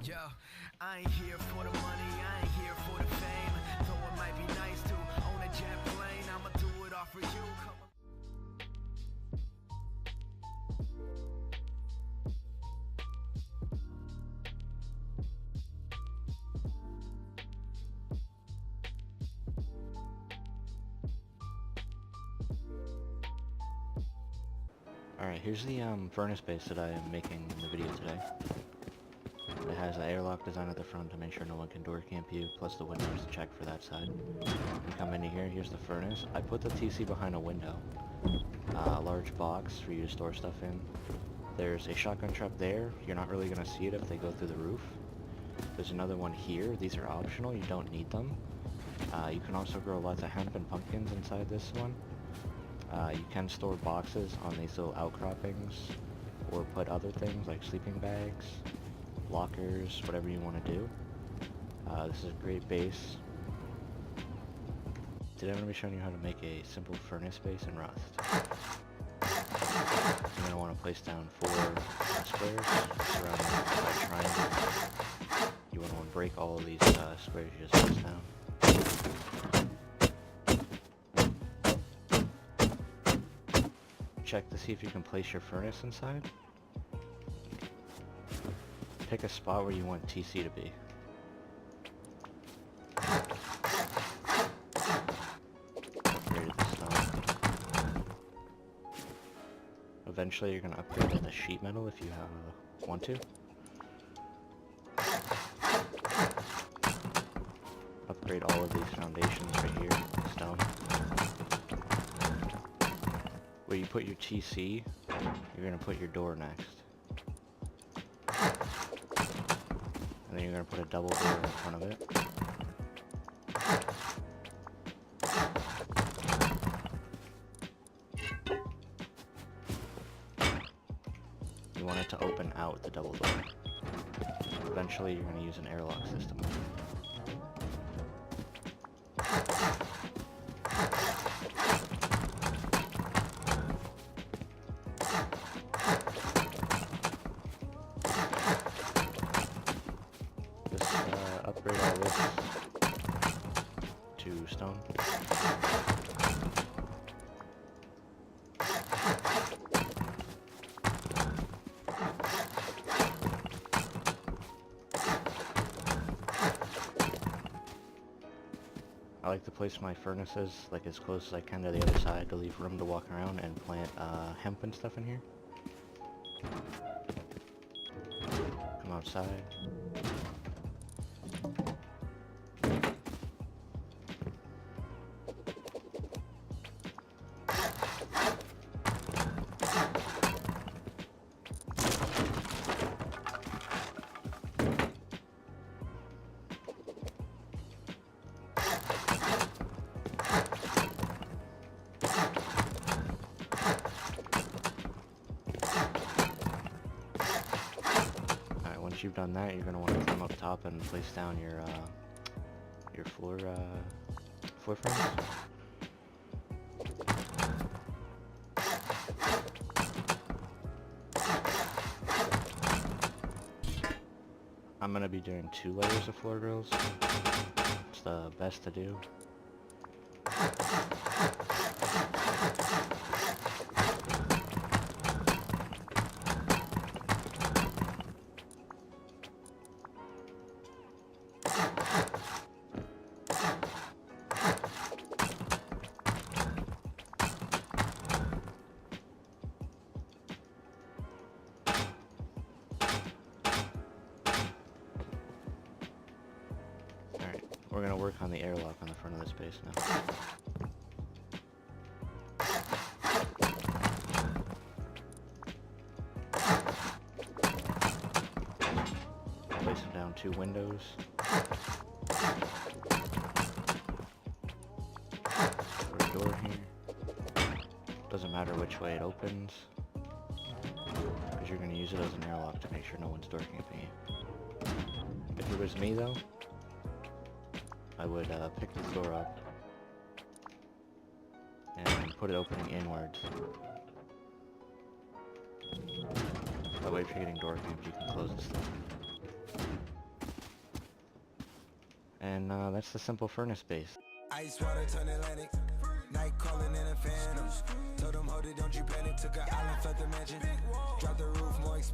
Yo, I ain't here for the money, I ain't here for the fame. Though it might be nice to own a jet plane, I'ma do it all for you. Come on. Alright, here's the furnace base that I am making in the video today. It has an airlock design at the front to make sure no one can door camp you, plus the windows to check for that side. You come into here, here's the furnace. I put the TC behind a window. A large box for you to store stuff in. There's a shotgun trap there. You're not really going to see it if they go through the roof. There's another one here. These are optional, you don't need them. You can also grow lots of hemp and pumpkins inside this one. You can store boxes on these little outcroppings, or put other things like sleeping bags, lockers, whatever you want to do. This is a great base. Today I'm going to be showing you how to make a simple furnace base in Rust. You're going to want to place down 4 squares surrounded by a triangle. You want to break all of these squares you just placed down. Check to see if you can place your furnace inside. Pick a spot where you want TC to be. Upgrade the stone. Eventually you're going to upgrade all the sheet metal if you want to. Upgrade all of these foundations right here, stone. Where you put your TC, you're going to put your door next. And then you're going to put a double door in front of it. You want it to open out the double door. Eventually you're going to use an airlock system. Upgrade all this to stone. I like to place my furnaces like as close as I can to the other side to leave room to walk around and plant hemp and stuff in here. Come outside. Once you've done that, you're going to want to climb up top and place down your floor frames. I'm going to be doing 2 layers of floor grills. It's the best to do. We're going to work on the airlock on the front of this base now. Placing down 2 windows. Put a door here. Doesn't matter which way it opens, because you're going to use it as an airlock to make sure no one's door camping you. If it was me though, I would pick this door up and put it opening inwards. That way if you're getting door camped, you can close this thing. And that's the simple furnace base. Ice water turn Atlantic. Night calling in a phantom. Told them, hold it, don't you panic. Took an island, left the mansion. Drop the roof, more expansive.